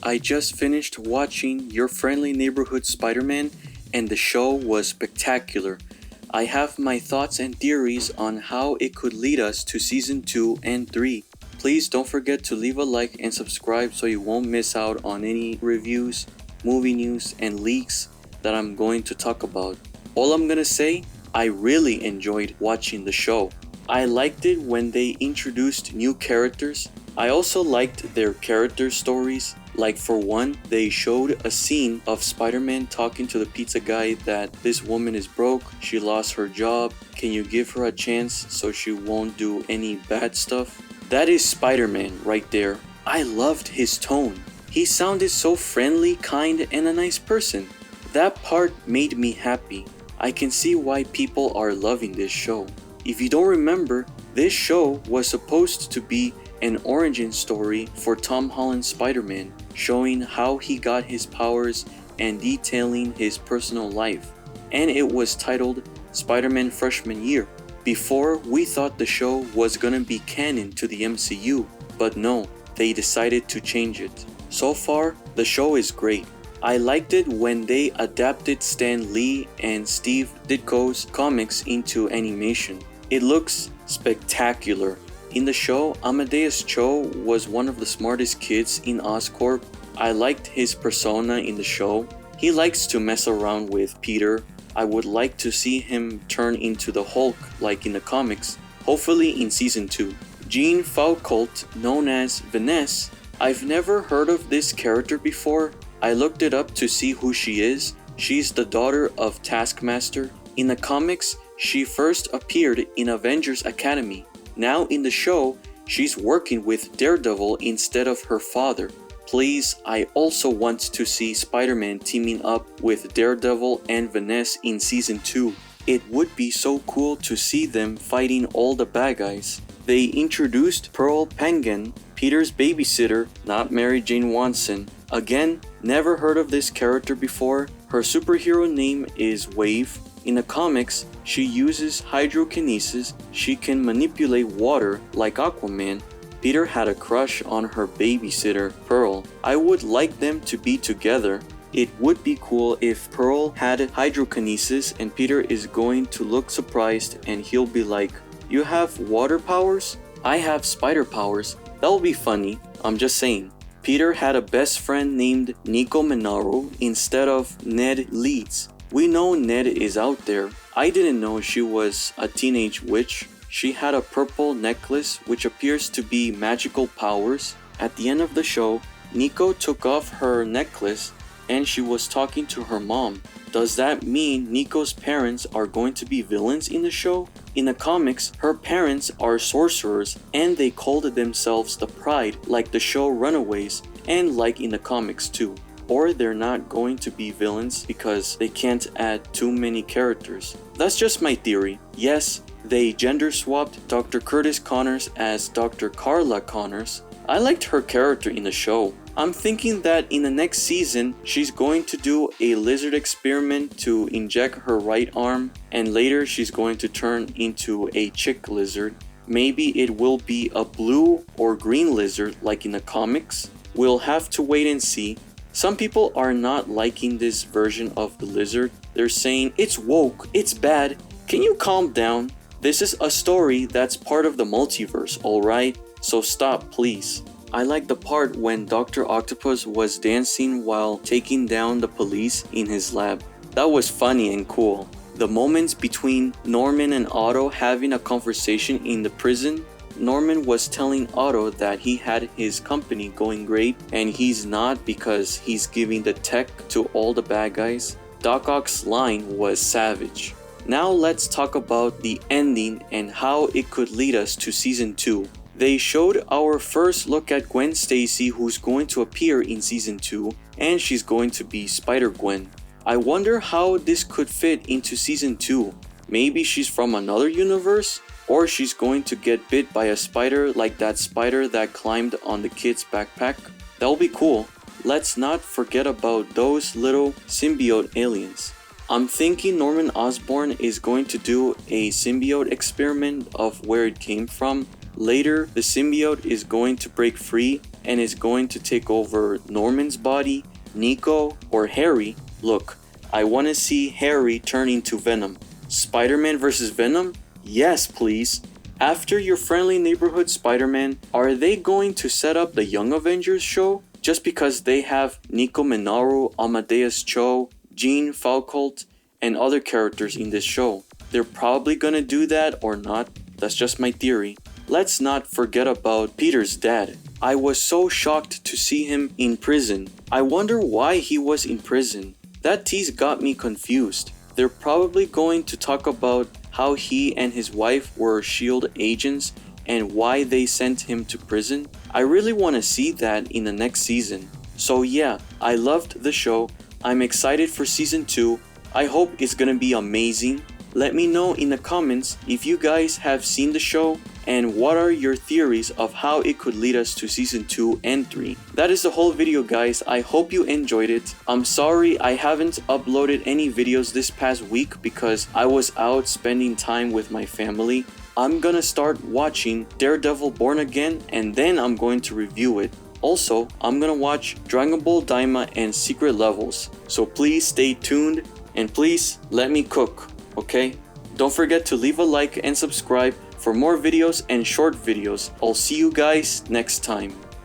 I just finished watching Your Friendly Neighborhood Spider-Man and the show was spectacular. I have my thoughts and theories on how it could lead us to season 2 and 3. Please don't forget to leave a like and subscribe so you won't miss out on any reviews, movie news, and leaks that I'm going to talk about. All I'm gonna say, I really enjoyed watching the show. I liked it when they introduced new characters. I also liked their character stories. Like for one, they showed a scene of Spider-Man talking to the pizza guy that this woman is broke, she lost her job, can you give her a chance so she won't do any bad stuff? That is Spider-Man right there. I loved his tone. He sounded so friendly, kind, and a nice person. That part made me happy. I can see why people are loving this show. If you don't remember, this show was supposed to be an origin story for Tom Holland's Spider-Man, showing how he got his powers and detailing his personal life. And it was titled Spider-Man Freshman Year. Before, we thought the show was gonna be canon to the MCU, but no, they decided to change it. So far, the show is great. I liked it when they adapted Stan Lee and Steve Ditko's comics into animation. It looks spectacular. In the show, Amadeus Cho was one of the smartest kids in Oscorp. I liked his persona in the show. He likes to mess around with Peter. I would like to see him turn into the Hulk like in the comics, hopefully in season 2. Jean Foucault, known as Vanessa, I've never heard of this character before. I looked it up to see who she is. She's the daughter of Taskmaster. In the comics, she first appeared in Avengers Academy. Now in the show, she's working with Daredevil instead of her father. Please, I also want to see Spider-Man teaming up with Daredevil and Vanessa in season 2. It would be so cool to see them fighting all the bad guys. They introduced Pearl Penguin, Peter's babysitter, not Mary Jane Watson. Again, never heard of this character before. Her superhero name is Wave. In the comics, she uses hydrokinesis. She can manipulate water like Aquaman. Peter had a crush on her babysitter, Pearl. I would like them to be together. It would be cool if Pearl had hydrokinesis and Peter is going to look surprised and he'll be like, "You have water powers? I have spider powers." That'll be funny, I'm just saying. Peter had a best friend named Nico Minaro instead of Ned Leeds. We know Ned is out there. I didn't know she was a teenage witch. She had a purple necklace which appears to be magical powers. At the end of the show, Nico took off her necklace and she was talking to her mom. Does that mean Nico's parents are going to be villains in the show? In the comics, her parents are sorcerers and they called themselves the Pride like the show Runaways and like in the comics too. Or they're not going to be villains because they can't add too many characters. That's just my theory. Yes, they gender swapped Dr. Curtis Connors as Dr. Carla Connors. I liked her character in the show. I'm thinking that in the next season, she's going to do a lizard experiment to inject her right arm, and later she's going to turn into a chick lizard. Maybe it will be a blue or green lizard like in the comics. We'll have to wait and see. Some people are not liking this version of the lizard. They're saying, "It's woke, it's bad. Can you calm down? This is a story that's part of the multiverse, alright? So stop, please." I like the part when Dr. Octopus was dancing while taking down the police in his lab. That was funny and cool. The moments between Norman and Otto having a conversation in the prison. Norman was telling Otto that he had his company going great and he's not because he's giving the tech to all the bad guys. Doc Ock's line was savage. Now let's talk about the ending and how it could lead us to season 2. They showed our first look at Gwen Stacy, who's going to appear in season 2 and she's going to be Spider-Gwen. I wonder how this could fit into season 2. Maybe she's from another universe? Or she's going to get bit by a spider like that spider that climbed on the kid's backpack. That'll be cool. Let's not forget about those little symbiote aliens. I'm thinking Norman Osborn is going to do a symbiote experiment of where it came from. Later, the symbiote is going to break free and is going to take over Norman's body, Nico, or Harry? Look, I want to see Harry turn into Venom. Spider-Man versus Venom? Yes, please. After Your Friendly Neighborhood Spider-Man, are they going to set up the Young Avengers show? Just because they have Nico Minoru, Amadeus Cho, Jean Falcolt, and other characters in this show. They're probably gonna do that or not, that's just my theory. Let's not forget about Peter's dad. I was so shocked to see him in prison. I wonder why he was in prison. That tease got me confused. They're probably going to talk about how he and his wife were S.H.I.E.L.D. agents and why they sent him to prison. I really want to see that in the next season. So yeah, I loved the show. I'm excited for season 2. I hope it's gonna be amazing. Let me know in the comments if you guys have seen the show and what are your theories of how it could lead us to season 2 and 3. That is the whole video, guys. I hope you enjoyed it. I'm sorry I haven't uploaded any videos this past week because I was out spending time with my family. I'm gonna start watching Daredevil Born Again and then I'm going to review it. Also, I'm gonna watch Dragon Ball Daima and Secret Levels. So please stay tuned and please let me cook, okay? Don't forget to leave a like and subscribe for more videos and short videos. I'll see you guys next time.